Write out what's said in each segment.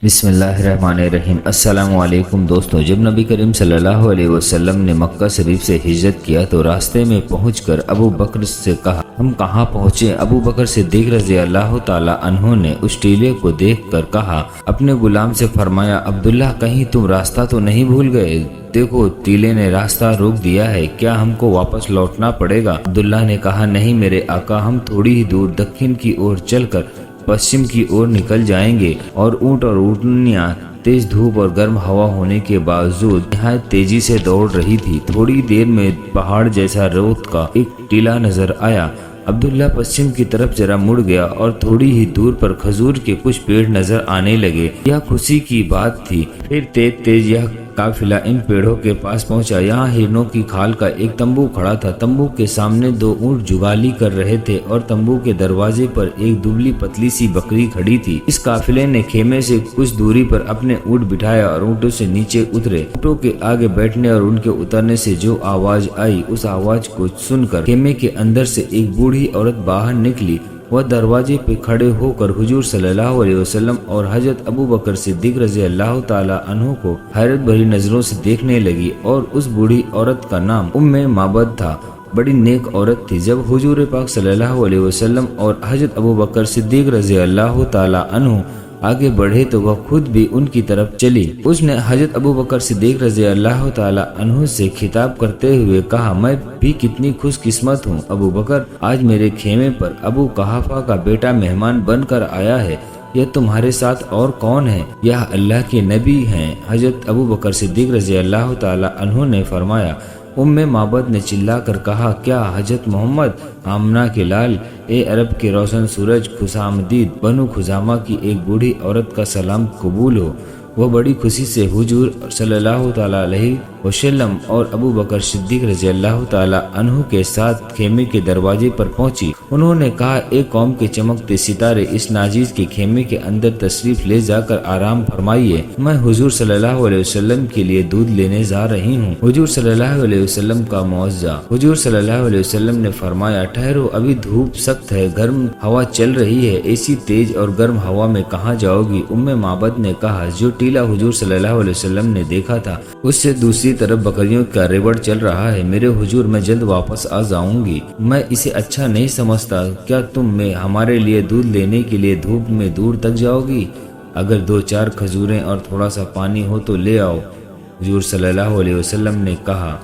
بسم اللہ الرحمن الرحیم۔ السلام علیکم دوستو، جب نبی کریم صلی اللہ علیہ وسلم نے مکہ شریف سے ہجرت کیا تو راستے میں پہنچ کر ابو بکر سے کہا ہم کہاں پہنچے؟ ابو بکر صدیق رضی اللہ تعالی عنہ نے اس ٹیلے کو دیکھ کر کہا، اپنے غلام سے فرمایا، عبداللہ کہیں تم راستہ تو نہیں بھول گئے؟ دیکھو ٹیلے نے راستہ روک دیا ہے، کیا ہم کو واپس لوٹنا پڑے گا؟ عبداللہ نے کہا، نہیں میرے آقا، ہم تھوڑی ہی دور دکن کی اور چل کر پشچم کی اور نکل جائیں گے۔ اور اونٹ اور اونٹنیاں تیز دھوپ اور گرم ہوا ہونے کے باوجود نہایت تیزی سے دوڑ رہی تھی۔ تھوڑی دیر میں پہاڑ جیسا ریت کا ایک ٹیلہ نظر آیا۔ عبداللہ پشچم کی طرف ذرا مڑ گیا اور تھوڑی ہی دور پر کھجور کے کچھ پیڑ نظر آنے لگے۔ یہ خوشی کی بات تھی۔ پھر تیز تیز یہ قافلہ ان پیڑوں کے پاس پہنچا۔ یہاں ہرنوں کی کھال کا ایک تمبو کھڑا تھا۔ تمبو کے سامنے دو اونٹ جگالی کر رہے تھے اور تمبو کے دروازے پر ایک دبلی پتلی سی بکری کھڑی تھی۔ اس قافلے نے خیمے سے کچھ دوری پر اپنے اونٹ بٹھایا اور اونٹوں سے نیچے اترے۔ اونٹوں کے آگے بیٹھنے اور ان کے اترنے سے جو آواز آئی، اس آواز کو سن کر خیمے کے اندر سے ایک بوڑھی عورت باہر نکلی۔ وہ دروازے پہ کھڑے ہو کر حضور صلی اللہ علیہ وسلم اور حضرت ابو بکر صدیق رضی اللہ تعالی عنہ کو حیرت بھری نظروں سے دیکھنے لگی، اور اس بوڑھی عورت کا نام معبد تھا۔ بڑی نیک عورت تھی۔ جب حضور پاک صلی اللہ علیہ وسلم اور حضرت ابو بکر صدیق رضی اللہ تعالی عنہ آگے بڑھے تو وہ خود بھی ان کی طرف چلی۔ اس نے حضرت ابو بکر صدیق رضی اللہ تعالی عنہ سے خطاب کرتے ہوئے کہا، میں بھی کتنی خوش قسمت ہوں ابو بکر، آج میرے خیمے پر ابو قحافہ کا بیٹا مہمان بن کر آیا ہے۔ یہ تمہارے ساتھ اور کون ہے؟ یہ اللہ کے نبی ہیں۔ حضرت ابو بکر صدیق رضی اللہ تعالی عنہ نے فرمایا۔ معبد نے چلا کر کہا، کیا حضرت محمد آمنہ کے لال، اے عرب کے روشن سورج، خوش آمدید، بنو خزامہ کی ایک بوڑھی عورت کا سلام قبول ہو۔ وہ بڑی خوشی سے حضور صلی اللہ تعالی علیہ وسلم اور ابو بکر صدیق رضی اللہ تعالی عنہ کے ساتھ خیمے کے دروازے پر پہنچی۔ انہوں نے کہا، اے قوم کے چمکتے ستارے، اس ناجیز کے خیمے کے اندر تشریف لے جا کر آرام فرمائیے، میں حضور صلی اللہ علیہ وسلم کے لیے دودھ لینے جا رہی ہوں۔ حضور صلی اللہ علیہ وسلم کا معجزہ۔ حضور صلی اللہ علیہ وسلم نے فرمایا، ٹھہرو، ابھی دھوپ سخت ہے، گرم ہوا چل رہی ہے، ایسی تیز اور گرم ہوا میں کہاں جاؤ گی؟ معبد نے کہا، جو ٹیلہ حضور صلی اللہ علیہ وسلم نے دیکھا تھا اس سے دوسری طرف بکریوں کا ریوڑ چل رہا ہے۔ میرے حضور، میں جلد واپس آ جاؤں گی۔ میں اسے اچھا نہیں سمجھتا۔ کیا تم میں ہمارے لیے دودھ لینے کے لیے دھوپ میں دور تک جاؤ گی؟ اگر 2-4 کھجوریں اور تھوڑا سا پانی ہو تو لے آؤ۔ حضور صلی اللہ علیہ وسلم نے کہا،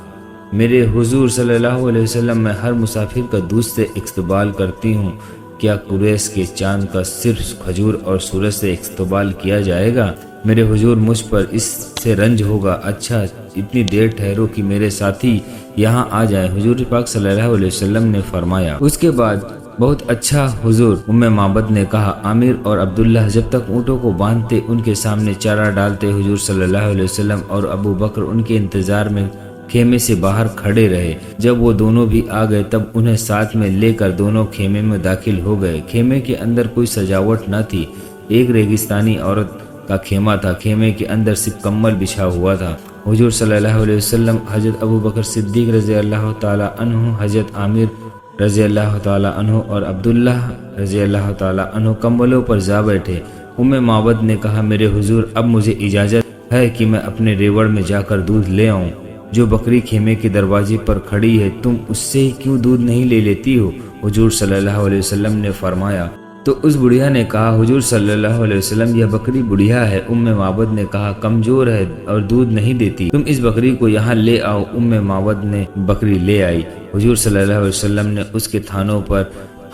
میرے حضور صلی اللہ علیہ وسلم، میں ہر مسافر کا دودھ سے استقبال کرتی ہوں۔ کیا قریش کے چاند کا صرف کھجور اور سورج سے استقبال کیا جائے گا؟ میرے حضور، مجھ پر اس سے رنج ہوگا۔ اچھا، اتنی دیر ٹھہرو کہ میرے ساتھی یہاں آ جائیں۔ حضور پاک صلی اللہ علیہ وسلم نے فرمایا۔ اس کے بعد، بہت اچھا حضور، معبد نے کہا۔ عامر اور عبداللہ جب تک اونٹوں کو باندھتے، ان کے سامنے چارہ ڈالتے، حضور صلی اللہ علیہ وسلم اور ابو بکر ان کے انتظار میں خیمے سے باہر کھڑے رہے۔ جب وہ دونوں بھی آ گئے تب انہیں ساتھ میں لے کر دونوں خیمے میں داخل ہو گئے۔ خیمے کے اندر کوئی سجاوٹ نہ تھی، ایک ریگستانی عورت کا خیمہ تھا۔ خیمے کے اندر صرف کمبل بچھا ہوا تھا۔ حضور صلی اللہ علیہ وسلم، حضرت ابو بکر صدیق رضی اللہ تعالی عنہ، حضرت عامر رضی اللہ تعالی عنہ اور عبداللہ رضی اللہ تعالی عنہ کمبلوں پر جا بیٹھے۔ معبد نے کہا، میرے حضور، اب مجھے اجازت ہے کہ میں اپنے ریوڑ میں جا کر دودھ لے آؤں۔ جو بکری خیمے کے دروازے پر کھڑی ہے، تم اس سے کیوں دودھ نہیں لے لیتی ہو؟ حضور صلی اللہ علیہ وسلم نے فرمایا۔ تو اس بڑھیا نے کہا، حضور صلی اللہ علیہ وسلم، یہ بکری بڑھیا ہے۔ معبد نے کہا، کمزور ہے اور دودھ نہیں دیتی، تم اس بکری کو یہاں لے آؤ۔ معبد نے بکری لے آئی۔ حضور صلی اللہ علیہ وسلم نے اس کے تھانوں پر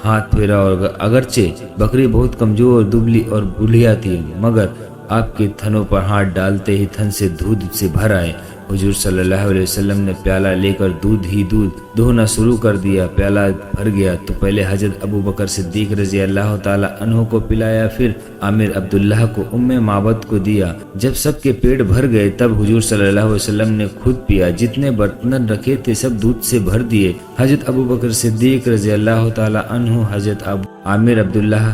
ہاتھ پھیرا، اور اگرچہ بکری بہت کمزور، دبلی اور بڑھیا تھی، مگر آپ کے تھنوں پر ہاتھ ڈالتے ہی تھن سے دودھ سے بھر آئے۔ حضور صلی اللہ علیہ وسلم نے پیالہ لے کر دودھ دہنا شروع کر دیا۔ پیالہ بھر گیا تو پہلے حضرت ابو بکر صدیق رضی اللہ تعالی عنہ کو پلایا، پھر عامر عبداللہ کو، معبد کو دیا۔ جب سب کے پیٹ بھر گئے تب حضور صلی اللہ علیہ وسلم نے خود پیا۔ جتنے برتن رکھے تھے سب دودھ سے بھر دیے۔ حضرت ابو بکر صدیق رضی اللہ تعالی عنہ، حضرت عامر عبداللہ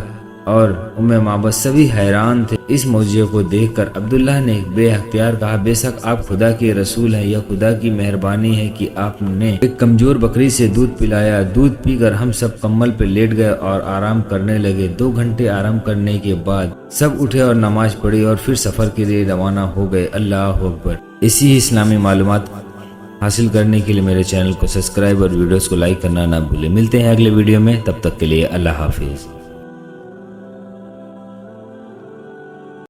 اور ام معبد سبھی حیران تھے۔ اس معجزے کو دیکھ کر عبداللہ نے بے اختیار کہا، بے شک آپ خدا کے رسول ہیں، یہ خدا کی مہربانی ہے کہ آپ نے ایک کمزور بکری سے دودھ پلایا۔ دودھ پی کر ہم سب کمبل پہ لیٹ گئے اور آرام کرنے لگے۔ 2 گھنٹے آرام کرنے کے بعد سب اٹھے اور نماز پڑھی اور پھر سفر کے لیے روانہ ہو گئے۔ اللہ اکبر۔ اسی اسلامی معلومات حاصل کرنے کے لیے میرے چینل کو سبسکرائب اور ویڈیوز کو لائک کرنا نہ بھولیں۔ ملتے ہیں اگلے ویڈیو میں، تب تک کے لیے اللہ حافظ۔